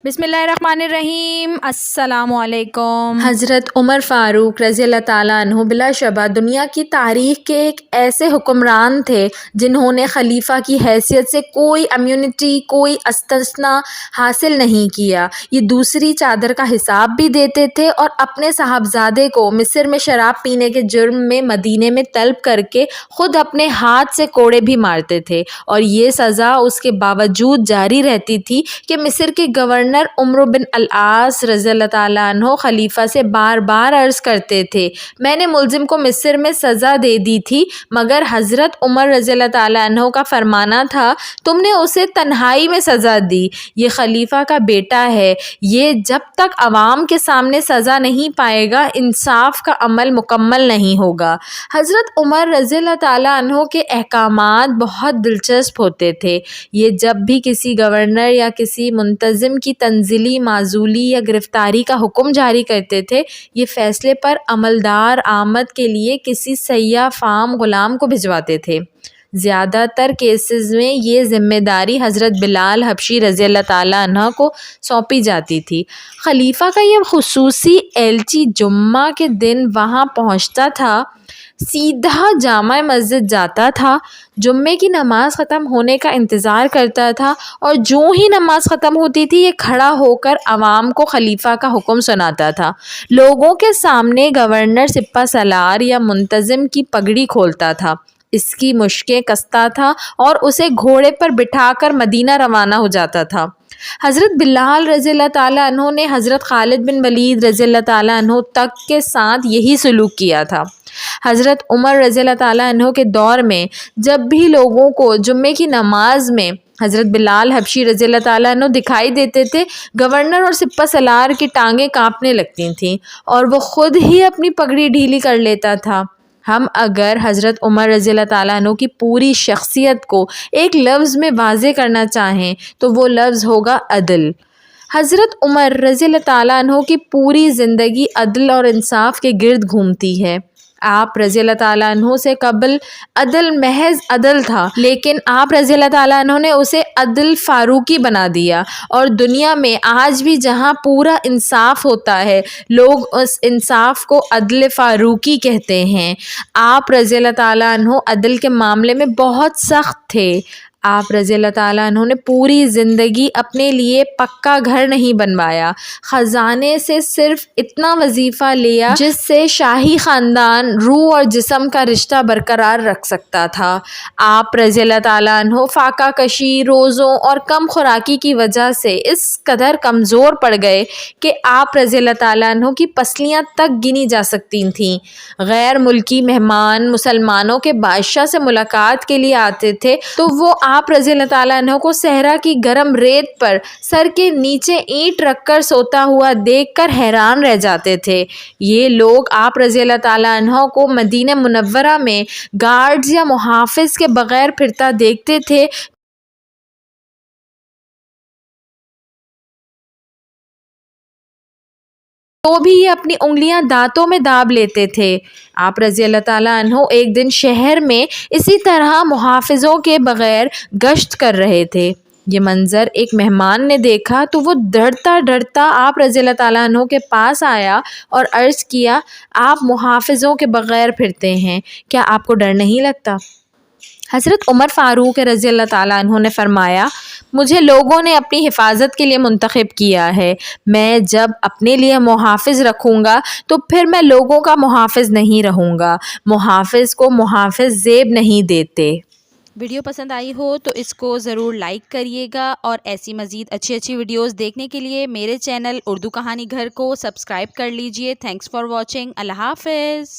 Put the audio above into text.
بسم اللہ الرحمن الرحیم۔ السلام علیکم۔ حضرت عمر فاروق رضی اللہ تعالیٰ عنہ بلا شبہ دنیا کی تاریخ کے ایک ایسے حکمران تھے جنہوں نے خلیفہ کی حیثیت سے کوئی امیونٹی، کوئی استثناء حاصل نہیں کیا۔ یہ دوسری چادر کا حساب بھی دیتے تھے اور اپنے صاحبزادے کو مصر میں شراب پینے کے جرم میں مدینے میں طلب کر کے خود اپنے ہاتھ سے کوڑے بھی مارتے تھے، اور یہ سزا اس کے باوجود جاری رہتی تھی کہ مصر کے گورنر عمرو بن العاص رضی اللہ تعالیٰ عنہ خلیفہ سے بار بار عرض کرتے تھے، میں نے ملزم کو مصر میں سزا دے دی تھی، مگر حضرت عمر رضی اللہ تعالیٰ عنہ کا فرمانا تھا تم نے اسے تنہائی میں سزا دی، یہ خلیفہ کا بیٹا ہے، یہ جب تک عوام کے سامنے سزا نہیں پائے گا انصاف کا عمل مکمل نہیں ہوگا۔ حضرت عمر رضی اللہ تعالیٰ عنہ کے احکامات بہت دلچسپ ہوتے تھے۔ یہ جب بھی کسی گورنر یا کسی منتظم کی تنزلی، معزولی یا گرفتاری کا حکم جاری کرتے تھے، یہ فیصلے پر عملدار آمد کے لیے کسی سیاہ فام غلام کو بھجواتے تھے۔ زیادہ تر کیسز میں یہ ذمہ داری حضرت بلال حبشی رضی اللہ تعالیٰ عنہ کو سونپی جاتی تھی۔ خلیفہ کا یہ خصوصی ایلچی جمعہ کے دن وہاں پہنچتا تھا، سیدھا جامع مسجد جاتا تھا، جمعے کی نماز ختم ہونے کا انتظار کرتا تھا، اور جو ہی نماز ختم ہوتی تھی یہ کھڑا ہو کر عوام کو خلیفہ کا حکم سناتا تھا۔ لوگوں کے سامنے گورنر سپہ سالار یا منتظم کی پگڑی کھولتا تھا، اس کی مشکیں کستا تھا اور اسے گھوڑے پر بٹھا کر مدینہ روانہ ہو جاتا تھا۔ حضرت بلال رضی اللہ تعالیٰ عنہ نے حضرت خالد بن ولید رضی اللہ تعالیٰ عنہ تک کے ساتھ یہی سلوک کیا تھا۔ حضرت عمر رضی اللہ تعالیٰ عنہ کے دور میں جب بھی لوگوں کو جمعے کی نماز میں حضرت بلال حبشی رضی اللہ تعالیٰ عنہ دکھائی دیتے تھے، گورنر اور سپہ سالار کی ٹانگیں کانپنے لگتی تھیں اور وہ خود ہی اپنی پگڑی ڈھیلی کر لیتا تھا۔ ہم اگر حضرت عمر رضی اللہ تعالیٰ عنہ کی پوری شخصیت کو ایک لفظ میں واضح کرنا چاہیں تو وہ لفظ ہوگا عدل۔ حضرت عمر رضی اللہ تعالیٰ عنہ کی پوری زندگی عدل اور انصاف کے گرد گھومتی ہے۔ آپ رضی اللہ تعالیٰ عنہ سے قبل عدل محض عدل تھا، لیکن آپ رضی اللہ تعالیٰ عنہ نے اسے عدل فاروقی بنا دیا، اور دنیا میں آج بھی جہاں پورا انصاف ہوتا ہے لوگ اس انصاف کو عدل فاروقی کہتے ہیں۔ آپ رضی اللہ تعالیٰ عنہ عدل کے معاملے میں بہت سخت تھے۔ آپ رضی اللہ تعالیٰ عنہ نے پوری زندگی اپنے لیے پکا گھر نہیں بنوایا، خزانے سے صرف اتنا وظیفہ لیا جس سے شاہی خاندان روح اور جسم کا رشتہ برقرار رکھ سکتا تھا۔ آپ رضی اللہ تعالیٰ عنہ فاقہ کشی، روزوں اور کم خوراکی کی وجہ سے اس قدر کمزور پڑ گئے کہ آپ رضی اللہ تعالیٰ عنہ کی پسلیاں تک گنی جا سکتی تھیں۔ غیر ملکی مہمان مسلمانوں کے بادشاہ سے ملاقات کے لیے آتے تھے تو وہ آپ رضی اللہ تعالیٰ عنہ کو صحرا کی گرم ریت پر سر کے نیچے اینٹ رکھ کر سوتا ہوا دیکھ کر حیران رہ جاتے تھے۔ یہ لوگ آپ رضی اللہ تعالیٰ عنہ کو مدینہ منورہ میں گارڈز یا محافظ کے بغیر پھرتا دیکھتے تھے تو بھی یہ اپنی انگلیاں دانتوں میں داب لیتے تھے۔ آپ رضی اللہ تعالیٰ عنہ ایک دن شہر میں اسی طرح محافظوں کے بغیر گشت کر رہے تھے۔ یہ منظر ایک مہمان نے دیکھا تو وہ ڈرتا ڈرتا آپ رضی اللہ تعالیٰ عنہ کے پاس آیا اور عرض کیا، آپ محافظوں کے بغیر پھرتے ہیں، کیا آپ کو ڈر نہیں لگتا؟ حضرت عمر فاروق رضی اللہ تعالیٰ عنہ نے فرمایا، مجھے لوگوں نے اپنی حفاظت کے لیے منتخب کیا ہے، میں جب اپنے لیے محافظ رکھوں گا تو پھر میں لوگوں کا محافظ نہیں رہوں گا۔ محافظ کو محافظ زیب نہیں دیتے۔ ویڈیو پسند آئی ہو تو اس کو ضرور لائک کریے گا، اور ایسی مزید اچھی ویڈیوز دیکھنے کے لیے میرے چینل اردو کہانی گھر کو سبسکرائب کر لیجئے۔ Thanks for watching. اللہ حافظ۔